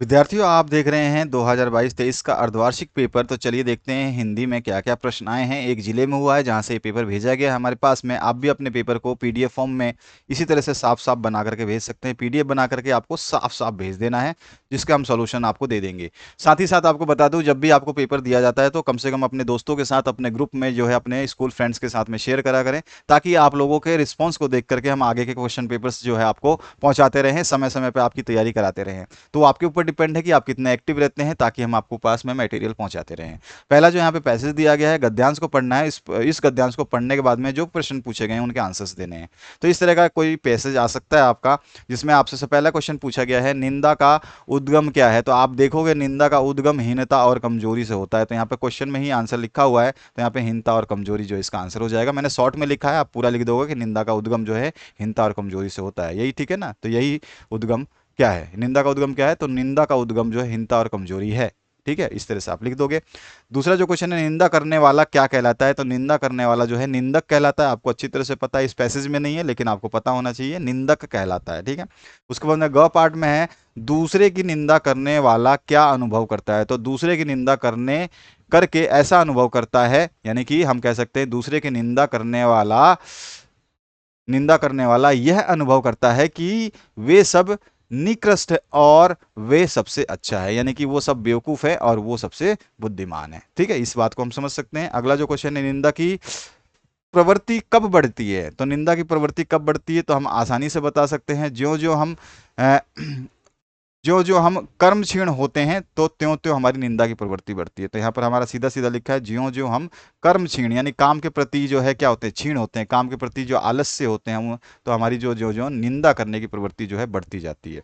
विद्यार्थियों, आप देख रहे हैं 2022-23 का अर्धवार्षिक पेपर। तो चलिए देखते हैं हिंदी में क्या क्या प्रश्न आए हैं। एक जिले में हुआ है जहां से ये पेपर भेजा गया है हमारे पास में। आप भी अपने पेपर को पीडीएफ फॉर्म में इसी तरह से साफ साफ बना करके भेज सकते हैं। पीडीएफ बना करके आपको साफ साफ भेज देना है, जिसका हम सॉल्यूशन आपको दे देंगे। साथ ही साथ आपको बता दूं, जब भी आपको पेपर दिया जाता है तो कम से कम अपने दोस्तों के साथ, अपने ग्रुप में जो है, अपने स्कूल फ्रेंड्स के साथ में शेयर करा करें, ताकि आप लोगों के रिस्पॉन्स को देख करके हम आगे के क्वेश्चन पेपर्स जो है आपको पहुंचाते रहें, समय समय पर आपकी तैयारी कराते रहें। तो आपके ऊपर डिपेंड है कि आप कितने एक्टिव रहते हैं, ताकि हम आपको पास में मटेरियल पहुंचाते रहें। पहला जो यहाँ पे पैसेज दिया गया है, गद्यांश को पढ़ना है। इस गद्यांश को पढ़ने के बाद में जो प्रश्न पूछे गए हैं उनके आंसर्स देने हैं। तो इस तरह का कोई पैसेज आ सकता है आपका, जिसमें आपसे पहला क्वेश्चन पूछा गया है, निंदा का उद्गम क्या है। तो आप देखोगे निंदा का उद्गम हीनता और कमजोरी से होता है। तो यहाँ पे क्वेश्चन में ही आंसर लिखा हुआ है, तो यहाँ पे हीनता और कमजोरी जो इसका आंसर हो जाएगा। मैंने शॉर्ट में लिखा है, आप पूरा लिख दोगे कि निंदा का उद्गम जो है हीनता और कमजोरी से होता है। यही ठीक है ना। तो यही उद्गम क्या है, निंदा का उद्गम क्या है, तो निंदा का उद्गम जो है हिंता और कमजोरी है। ठीक है, इस तरह से आप लिख दोगे। दूसरा जो क्वेश्चन है, निंदा करने वाला क्या कहलाता है। तो निंदा करने वाला जो है निंदक कहलाता है। आपको अच्छी तरह से पता है, इस पैसेज में नहीं है लेकिन आपको पता होना चाहिए, निंदक कहलाता है। ठीक है। उसके बाद में ग पार्ट में है, दूसरे की निंदा करने वाला क्या अनुभव करता है। तो दूसरे की निंदा करने करके ऐसा अनुभव करता है, यानी कि हम कह सकते हैं दूसरे की निंदा करने वाला यह अनुभव करता है कि वे सब निकृष्ट है और वे सबसे अच्छा है, यानी कि वो सब बेवकूफ है और वो सबसे बुद्धिमान है। ठीक है, इस बात को हम समझ सकते हैं। अगला जो क्वेश्चन है, निंदा की प्रवृत्ति कब बढ़ती है। तो निंदा की प्रवृत्ति कब बढ़ती है, तो हम आसानी से बता सकते हैं, जो जो हम कर्म क्षीण होते हैं तो त्यों त्यों हमारी निंदा की प्रवृत्ति बढ़ती है। तो यहाँ पर हमारा सीधा सीधा लिखा है, ज्यों ज्यों हम कर्म क्षीण, यानी काम के प्रति जो है क्या होते हैं, क्षीण होते हैं, काम के प्रति जो आलस्य होते हैं हम, तो हमारी जो जो जो निंदा करने की प्रवृत्ति जो है बढ़ती जाती है।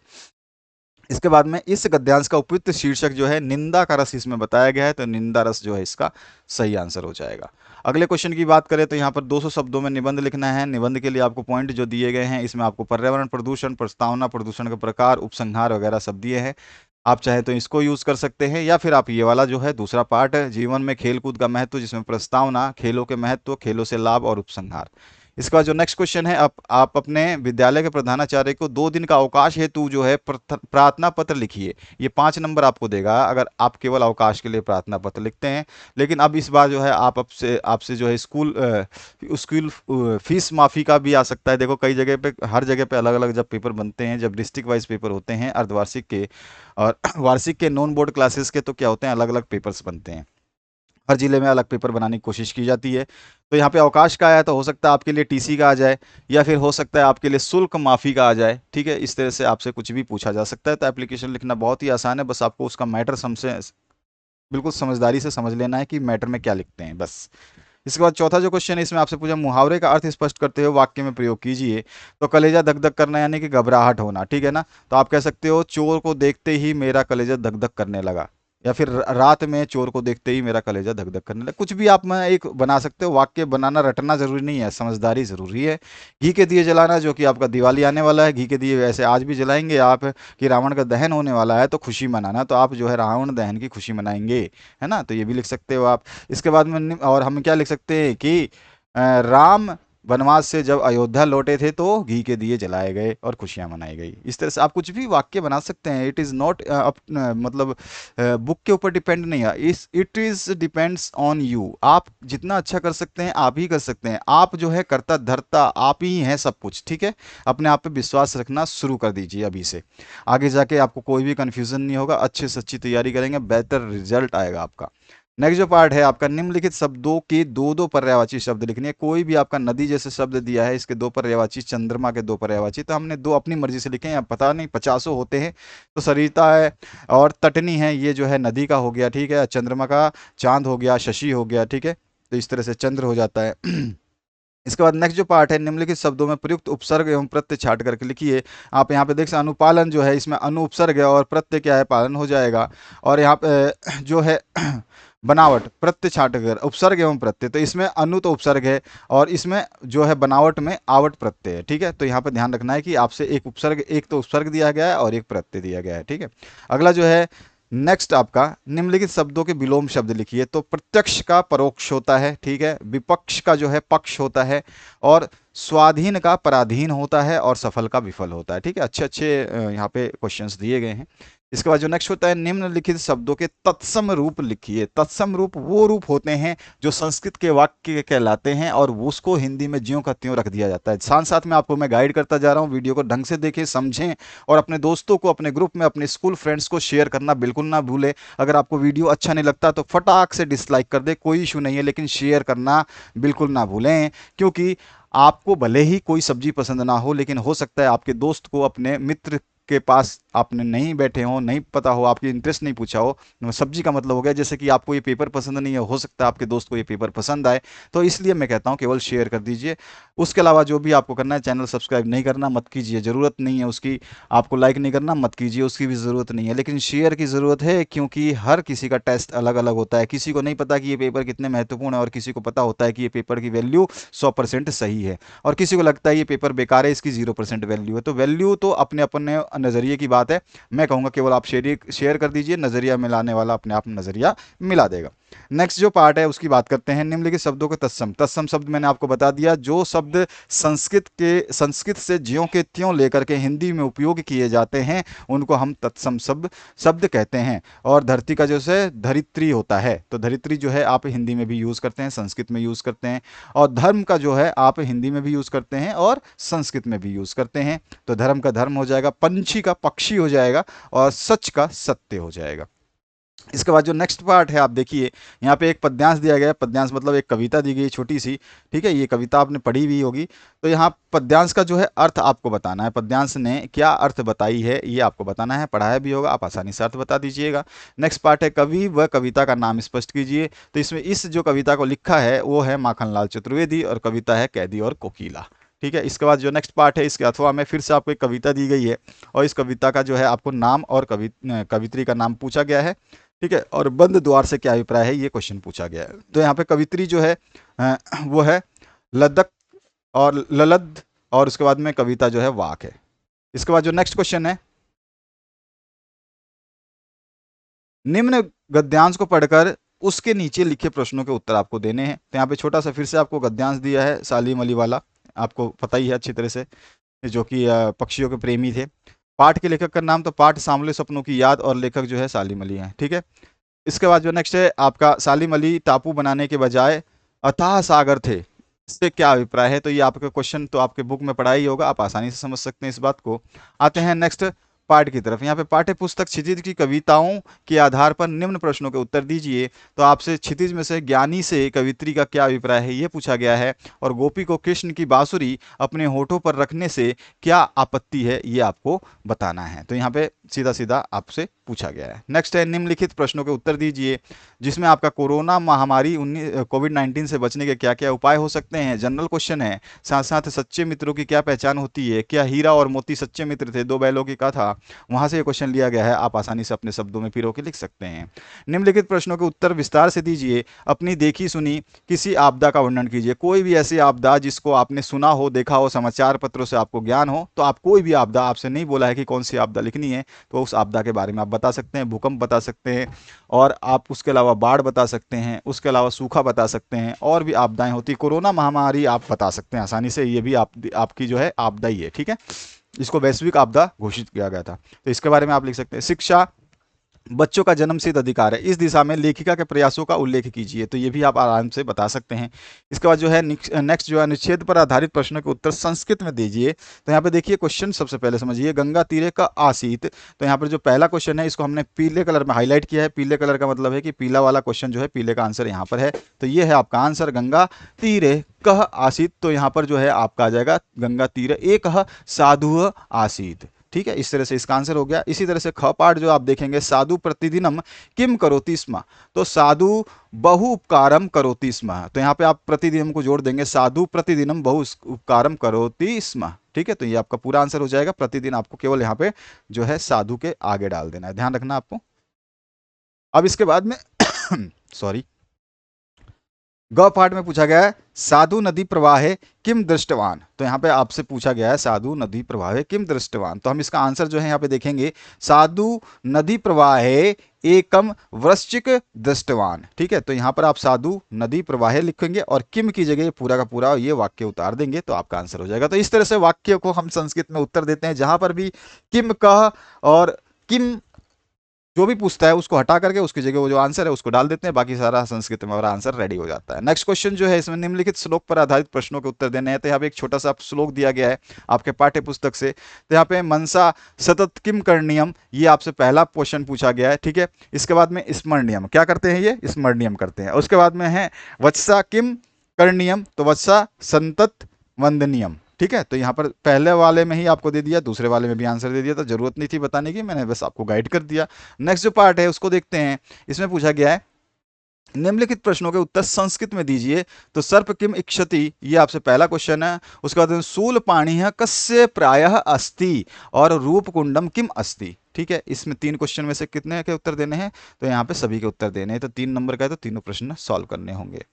इसके बाद में इस गद्यांश का उपयुक्त शीर्षक जो है निंदा का रस इसमें बताया गया है, तो निंदा रस जो है इसका सही आंसर हो जाएगा। अगले क्वेश्चन की बात करें तो यहाँ पर 200 शब्दों में निबंध लिखना है। निबंध के लिए आपको पॉइंट जो दिए गए हैं, इसमें आपको पर्यावरण प्रदूषण, प्रस्तावना, प्रदूषण के प्रकार, उपसंहार वगैरह सब दिए हैं। आप चाहे तो इसको यूज कर सकते हैं, या फिर आप ये वाला जो है दूसरा पार्ट है, जीवन में खेलकूद का महत्व, जिसमें प्रस्तावना, खेलों के महत्व, खेलों से लाभ और उपसंहार। इसका जो नेक्स्ट क्वेश्चन है, आप अपने विद्यालय के प्रधानाचार्य को 2 दिन का अवकाश हेतु जो है प्रार्थना पत्र लिखिए। ये 5 नंबर आपको देगा अगर आप केवल अवकाश के लिए प्रार्थना पत्र लिखते हैं। लेकिन अब इस बार जो है आप आपसे आपसे जो है स्कूल स्कूल फीस माफ़ी का भी आ सकता है। देखो कई जगह पे, हर जगह पे अलग अलग जब पेपर बनते हैं, जब डिस्ट्रिक्ट वाइज पेपर होते हैं अर्धवार्षिक के और वार्षिक के, नॉन बोर्ड क्लासेस के, तो क्या होते हैं, अलग अलग पेपर्स बनते हैं। हर जिले में अलग पेपर बनाने की कोशिश की जाती है। तो यहाँ पे अवकाश का आया तो हो सकता है आपके लिए टीसी का आ जाए, या फिर हो सकता है आपके लिए शुल्क माफ़ी का आ जाए। ठीक है, इस तरह से आपसे कुछ भी पूछा जा सकता है। तो एप्लीकेशन लिखना बहुत ही आसान है, बस आपको उसका मैटर समझे, बिल्कुल समझदारी से समझ लेना है कि मैटर में क्या लिखते हैं, बस। इसके बाद चौथा जो क्वेश्चन है, इसमें आपसे पूछा, मुहावरे का अर्थ स्पष्ट करते हुए वाक्य में प्रयोग कीजिए। तो कलेजा धक धक करना, यानी कि घबराहट होना। ठीक है ना। तो आप कह सकते हो, चोर को देखते ही मेरा कलेजा धक धक करने लगा, या फिर रात में चोर को देखते ही मेरा कलेजा धक धक करने लगा। कुछ भी आप में एक बना सकते हो। वाक्य बनाना, रटना जरूरी नहीं है, समझदारी जरूरी है। घी के दिए जलाना, जो कि आपका दिवाली आने वाला है, घी के दिए वैसे आज भी जलाएंगे आप, कि रावण का दहन होने वाला है तो खुशी मनाना, तो आप जो है रावण दहन की खुशी मनाएंगे, है ना। तो ये भी लिख सकते हो आप। इसके बाद में और हम क्या लिख सकते हैं कि राम वनवास से जब अयोध्या लौटे थे तो घी के दिए जलाए गए और खुशियां मनाई गई। इस तरह से आप कुछ भी वाक्य बना सकते हैं। इट इज़ नॉट मतलब बुक के ऊपर डिपेंड नहीं है, it is depends on you. आप जितना अच्छा कर सकते हैं आप ही कर सकते हैं। आप जो है करता धरता आप ही हैं सब कुछ। ठीक है, अपने आप पे विश्वास रखना शुरू कर दीजिए अभी से। आगे जाके आपको कोई भी कन्फ्यूज़न नहीं होगा। अच्छे से अच्छी तैयारी करेंगे, बेहतर रिजल्ट आएगा आपका। नेक्स्ट जो पार्ट है आपका, निम्नलिखित शब्दों के दो दो पर्यायवाची शब्द लिखने हैं। कोई भी आपका नदी जैसे शब्द दिया है, इसके 2 पर्यायवाची, चंद्रमा के 2 पर्यायवाची, तो हमने 2 अपनी मर्जी से लिखे हैं। अब पता नहीं 50 होते हैं। तो सरिता है और तटनी है, ये जो है नदी का हो गया। ठीक है, चंद्रमा का चांद हो गया, शशि हो गया। ठीक है, तो इस तरह से चंद्र हो जाता है। इसके बाद नेक्स्ट जो पार्ट है, निम्नलिखित शब्दों में प्रयुक्त उपसर्ग एवं प्रत्यय छाट करके लिखिए। आप यहाँ पे देख सकते अनुपालन जो है, इसमें अनु उपसर्ग है और प्रत्यय क्या है, पालन हो जाएगा। और यहाँ पे जो है बनावट, प्रत्यय छाट कर उपसर्ग एवं प्रत्यय, तो इसमें अनु तो उपसर्ग है और इसमें जो है बनावट में आवट प्रत्यय है। ठीक है, तो यहाँ पे ध्यान रखना है कि आपसे एक उपसर्ग, एक तो उपसर्ग दिया गया है और एक प्रत्यय दिया गया है। ठीक है, अगला जो है नेक्स्ट आपका, निम्नलिखित शब्दों के विलोम शब्द लिखिए। तो प्रत्यक्ष का परोक्ष होता है। ठीक है, विपक्ष का जो है पक्ष होता है, और स्वाधीन का पराधीन होता है, और सफल का विफल होता है। ठीक है, अच्छे अच्छे यहाँ पे क्वेश्चंस दिए गए हैं। इसके बाद जो नेक्स्ट होता है, निम्नलिखित शब्दों के तत्सम रूप लिखिए। तत्सम रूप वो रूप होते हैं जो संस्कृत के वाक्य कहलाते हैं और उसको हिंदी में ज्यों का त्यों रख दिया जाता है। साथ साथ में आपको मैं गाइड करता जा रहा हूँ, वीडियो को ढंग से देखें, समझें और अपने दोस्तों को, अपने ग्रुप में, अपने स्कूल फ्रेंड्स को शेयर करना बिल्कुल ना भूलें। अगर आपको वीडियो अच्छा नहीं लगता तो फटाक से डिसलाइक कर दे, कोई इशू नहीं है, लेकिन शेयर करना बिल्कुल ना भूलें। क्योंकि आपको भले ही कोई सब्जी पसंद ना हो, लेकिन हो सकता है आपके दोस्त को, अपने मित्र के पास आपने नहीं बैठे हो, नहीं पता हो, आपकी इंटरेस्ट नहीं पूछा हो। सब्जी का मतलब हो गया जैसे कि आपको ये पेपर पसंद नहीं है, हो सकता है आपके दोस्त को ये पेपर पसंद आए। तो इसलिए मैं कहता हूँ केवल शेयर कर दीजिए। उसके अलावा जो भी आपको करना है, चैनल सब्सक्राइब नहीं करना मत कीजिए, ज़रूरत नहीं है उसकी। आपको लाइक नहीं करना मत कीजिए, उसकी भी ज़रूरत नहीं है। लेकिन शेयर की ज़रूरत है, क्योंकि हर किसी का टेस्ट अलग अलग होता है। किसी को नहीं पता कि ये पेपर कितने महत्वपूर्ण है, और किसी को पता होता है कि ये पेपर की वैल्यू 100% सही है, और किसी को लगता है ये पेपर बेकार है, इसकी 0% वैल्यू है। तो वैल्यू तो अपने अपने नज़रिए की बात है। मैं कहूँगा केवल आप शेयर कर दीजिए, नज़रिया मिलाने वाला अपने आप नज़रिया मिला देगा। नेक्स्ट जो पार्ट है उसकी बात करते हैं, निम्नलिखित शब्दों के तत्सम। तत्सम शब्द मैंने आपको बता दिया, जो शब्द संस्कृत से ज्यों के त्यों लेकर के हिंदी में उपयोग किए जाते हैं उनको हम तत्सम शब्द कहते हैं। और धरती का जो है धरित्री होता है, तो धरित्री जो है आप हिंदी में भी यूज़ करते हैं, संस्कृत में यूज़ करते हैं। और धर्म का जो है आप हिंदी में भी यूज़ करते हैं और संस्कृत में भी यूज़ करते हैं। तो धर्म का धर्म हो जाएगा, पंछी का पक्षी हो जाएगा, और सच का सत्य हो जाएगा। इसके बाद जो नेक्स्ट पार्ट है आप देखिए, यहाँ पे एक पद्यांश दिया गया है। पद्यांश मतलब एक कविता दी गई छोटी सी, ठीक है, ये कविता आपने पढ़ी भी होगी। तो यहाँ पद्यांश का जो है अर्थ आपको बताना है, पद्यांश ने क्या अर्थ बताई है ये आपको बताना है, पढ़ाया भी होगा, आप आसानी से अर्थ बता दीजिएगा। नेक्स्ट पार्ट है, कवि व कविता का नाम स्पष्ट कीजिए। तो इसमें इस जो कविता को लिखा है वो है माखनलाल चतुर्वेदी, और कविता है कैदी और कोकीला, ठीक है। इसके बाद जो नेक्स्ट पार्ट है, इसके अथवा में फिर से आपको एक कविता दी गई है, और इस कविता का जो है आपको नाम और कवित्री का नाम पूछा गया है, ठीक है। और बंद द्वार से क्या अभिप्राय है ये क्वेश्चन पूछा गया है। तो यहाँ पे कवित्री जो है वो है लदक और ललद, और उसके बाद में कविता जो है वाक है। इसके बाद जो नेक्स्ट क्वेश्चन है, निम्न गद्यांश को पढ़कर उसके नीचे लिखे प्रश्नों के उत्तर आपको देने हैं। तो यहाँ पे छोटा सा फिर से आपको गद्यांश दिया है, सालीम अली वाला, आपको पता ही है अच्छी तरह से, जो कि पक्षियों के प्रेमी थे। पाठ के लेखक का नाम, तो पाठ सांवले सपनों की याद, और लेखक जो है सालिम अली हैं, ठीक है। इसके बाद जो नेक्स्ट है आपका, सालिम अली टापू बनाने के बजाय अथाह सागर थे, इससे क्या अभिप्राय है। तो ये आपका क्वेश्चन तो आपके बुक में पढ़ा ही होगा, आप आसानी से समझ सकते हैं इस बात को। आते हैं नेक्स्ट पार्ट की तरफ। यहाँ पे पाठ्य पुस्तक क्षितिज की कविताओं के आधार पर निम्न प्रश्नों के उत्तर दीजिए। तो आपसे क्षितिज में से ज्ञानी से कवित्री का क्या अभिप्राय है ये पूछा गया है, और गोपी को कृष्ण की बांसुरी अपने होठों पर रखने से क्या आपत्ति है ये आपको बताना है। तो यहाँ पे सीधा सीधा आपसे पूछा गया है। नेक्स्ट है, निम्नलिखित प्रश्नों के उत्तर दीजिए, जिसमें आपका कोरोना महामारी कोविड-19 से बचने के क्या क्या उपाय हो सकते हैं, जनरल क्वेश्चन है। साथ साथ सच्चे मित्रों की क्या पहचान होती है, क्या हीरा और मोती सच्चे मित्र थे, दो बैलों की कथा, वहां से ये क्वेश्चन लिया गया है, आप आसानी से अपने शब्दों में पिरो के लिख सकते हैं। निम्नलिखित प्रश्नों के उत्तर विस्तार से दीजिए। अपनी देखी सुनी किसी आपदा का वर्णन कीजिए। कोई भी ऐसी आपदा जिसको आपने सुना हो, देखा हो, समाचार पत्रों से आपको ज्ञान हो, तो आप कोई भी आपदा, आपसे नहीं बोला है कि कौन सी आपदा लिखनी है, तो उस आपदा के बारे में आप बता सकते हैं। भूकंप बता सकते हैं, और आप उसके अलावा बाढ़ बता सकते हैं, उसके अलावा सूखा बता सकते हैं, और भी आपदाएं होती। कोरोना महामारी आप बता सकते हैं आसानी से, ये भी आपकी जो है आपदा ही है, ठीक है। इसको वैश्विक आपदा घोषित किया गया था, तो इसके बारे में आप लिख सकते हैं। शिक्षा बच्चों का जन्मसिद्ध अधिकार है, इस दिशा में लेखिका के प्रयासों का उल्लेख कीजिए। तो ये भी आप आराम से बता सकते हैं। इसके बाद जो है नेक्स्ट जो है, अनुच्छेद पर आधारित प्रश्नों के उत्तर संस्कृत में दीजिए। तो यहाँ पे देखिए क्वेश्चन सबसे पहले समझिए, गंगा तीरे का आसीत। तो यहाँ पर जो पहला क्वेश्चन है इसको हमने पीले कलर में हाईलाइट किया है। पीले कलर का मतलब है कि पीला वाला क्वेश्चन जो है, पीले का आंसर यहाँ पर है। तो ये है आपका आंसर, गंगा तीरे कह आसीत। तो यहाँ पर जो है आपका आ जाएगा गंगा तीरे एक साधु आसीत, ठीक है। इस तरह से इसका आंसर हो गया। इसी तरह से ख पार्ट जो आप देखेंगे, साधु प्रतिदिनम किम करोति स्म। तो साधु बहु उपकारम करोति स्म, तो यहाँ पे आप प्रतिदिनम को जोड़ देंगे, साधु प्रतिदिनम बहु उपकारम करोति स्म, ठीक है। तो ये आपका पूरा आंसर हो जाएगा। प्रतिदिन आपको केवल यहाँ पे जो है साधु के आगे डाल देना है, ध्यान रखना आपको। अब इसके बाद में सॉरी, ग पार्ट में पूछा गया है, साधु नदी प्रवाहे किम दृष्टवान। तो यहाँ पे आपसे पूछा गया है, साधु नदी प्रवाहे किम दृष्टवान। तो हम इसका आंसर जो है यहाँ पे देखेंगे, साधु नदी प्रवाहे एकम वृश्चिक दृष्टवान, ठीक है। तो यहाँ पर आप साधु नदी प्रवाहे लिखेंगे, और किम की जगह पूरा का पूरा ये वाक्य उतार देंगे, तो आपका आंसर हो जाएगा। तो इस तरह से वाक्य को हम संस्कृत में उत्तर देते हैं, जहां पर भी किम कह और किम जो भी पूछता है उसको हटा करके उसकी जगह वो जो आंसर है उसको डाल देते हैं, बाकी सारा संस्कृत में हमारा आंसर रेडी हो जाता है। नेक्स्ट क्वेश्चन जो है इसमें निम्नलिखित श्लोक पर आधारित प्रश्नों के उत्तर देने हैं। तो यहाँ पे एक छोटा सा श्लोक दिया गया है आपके पाठ्य पुस्तक से। तो यहाँ पे मनसा सतत किम करणीयम, ये आपसे पहला क्वेश्चन पूछा गया है, ठीक है। इसके बाद में स्मरणीयम, क्या करते हैं ये, स्मरणीयम करते हैं। उसके बाद में है वत्सा किम करणीयम, तो वत्सा संतत वंदनीयम, ठीक है। तो यहाँ पर पहले वाले में ही आपको दे दिया, दूसरे वाले में भी आंसर दे दिया, तो जरूरत नहीं थी बताने की, मैंने बस आपको गाइड कर दिया। नेक्स्ट जो पार्ट है उसको देखते हैं। इसमें पूछा गया है निम्नलिखित प्रश्नों के उत्तर संस्कृत में दीजिए। तो सर्प किम इक्षति, ये आपसे पहला क्वेश्चन है। उसके बाद शूल पाणी कस्य प्रायः अस्ति और रूप कुंडम किम अस्ति, ठीक है। इसमें 3 क्वेश्चन में से कितने के उत्तर देने हैं, तो यहाँ पे सभी के उत्तर देने हैं। तो 3 नंबर का है तो तीनों प्रश्न सॉल्व करने होंगे।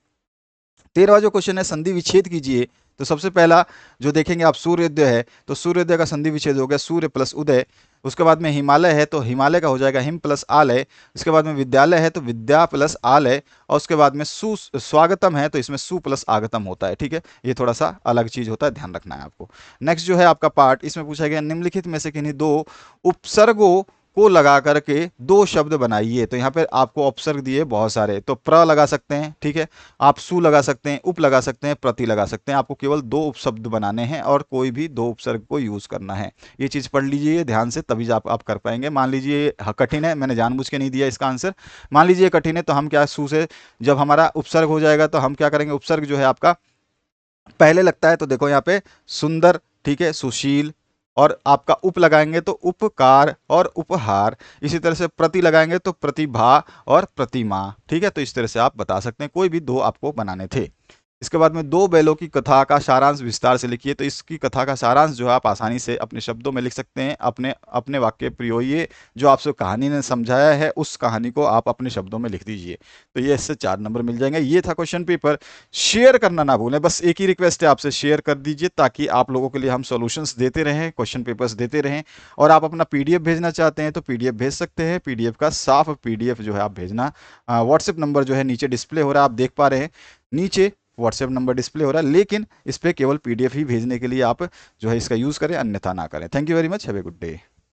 13वां जो क्वेश्चन है संधि विच्छेद कीजिए। तो सबसे पहला जो देखेंगे आप सूर्योदय है, तो सूर्योदय का संधि विच्छेद हो गया सूर्य प्लस उदय। उसके बाद में हिमालय है तो हिमालय का हो जाएगा हिम प्लस आलय। इसके बाद में विद्यालय है तो विद्या प्लस आलय। और उसके बाद में स्वागतम है तो इसमें सु प्लस आगतम होता है, ठीक है। ये थोड़ा सा अलग चीज होता है, ध्यान रखना है आपको। नेक्स्ट जो है आपका पार्ट, इसमें पूछा गया निम्नलिखित में से किन्हीं 2 उपसर्गों को लगा करके 2 शब्द बनाइए। तो यहाँ पे आपको उपसर्ग दिए बहुत सारे, तो प्र लगा सकते हैं, ठीक है। आप सु लगा सकते हैं, उप लगा सकते हैं, प्रति लगा सकते हैं। आपको केवल 2 उपशब्द बनाने हैं और कोई भी 2 उपसर्ग को यूज करना है। ये चीज पढ़ लीजिए ध्यान से, तभी आप कर पाएंगे। मान लीजिए कठिन है, मैंने जानबूझ के नहीं दिया इसका आंसर। मान लीजिए कठिन है तो हम क्या, सु से जब हमारा उपसर्ग हो जाएगा तो हम क्या करेंगे, उपसर्ग जो है आपका पहले लगता है, तो देखो यहाँ पे सुंदर, ठीक है, सुशील। और आपका उप लगाएंगे तो उपकार और उपहार। इसी तरह से प्रति लगाएंगे तो प्रतिभा और प्रतिमा, ठीक है। तो इस तरह से आप बता सकते हैं, कोई भी 2 आपको बनाने थे। इसके बाद में 2 बैलों की कथा का सारांश विस्तार से लिखिए। तो इसकी कथा का सारांश जो है आप आसानी से अपने शब्दों में लिख सकते हैं। अपने अपने वाक्य प्रयोगिए, जो आपसे कहानी ने समझाया है उस कहानी को आप अपने शब्दों में लिख दीजिए। तो ये इससे 4 नंबर मिल जाएंगे। ये था क्वेश्चन पेपर। शेयर करना ना भूलें, बस एक ही रिक्वेस्ट है आपसे, शेयर कर दीजिए ताकि आप लोगों के लिए हम सॉल्यूशंस देते रहें, क्वेश्चन पेपर्स देते रहें। और आप अपना पीडीएफ भेजना चाहते हैं तो पीडीएफ भेज सकते हैं। पीडीएफ का साफ पीडीएफ जो है आप भेजना। व्हाट्सएप नंबर जो है नीचे डिस्प्ले हो रहा है, आप देख पा रहे हैं नीचे व्हाट्सएप नंबर डिस्प्ले हो रहा है, लेकिन इस पर केवल पीडीएफ ही भेजने के लिए आप जो है इसका यूज़ करें, अन्यथा ना करें। Thank you very much, have a good day.